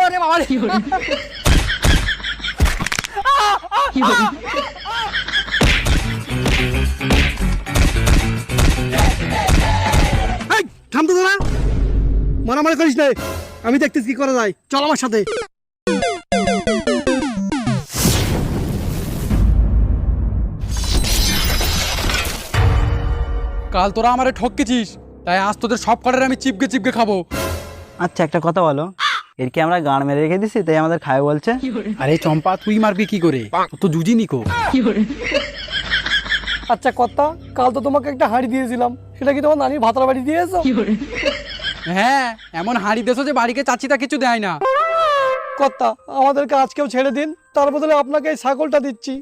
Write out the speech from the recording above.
ওরে বাবা রে। থাম তো তোরা, মারামারি করিস না, আমি দেখতেছি কি করা যায়, চল আমার সাথে। কাল তোরা আমারে ঠকেছিস, তাই আজ তোদের সব কটার আমি চিপকে চিপকে খাবো। আচ্ছা একটা কথা বলো, এর কি আমরা গান মেরে রেখে দিছি তাই আমাদের খায় বলছে? আরে চম্পা, তুই মারবি কি করে? তোর তো জুজি নিকো। আচ্ছা কর্তা, কাল তো তোমাকে একটা হাঁড়ি দিয়েছিলাম, সেটা কি তোমার নানির ভাতার বাড়ি দিয়েছো? হ্যাঁ, এমন হাঁড়ি দেছো যে বাড়িকে চাচিটা কিছু দেয় না। কর্তা, আমাদেরকে আজকেও ছেড়ে দিন, তার বদলে আপনাকে এই ছাগলটা দিচ্ছি।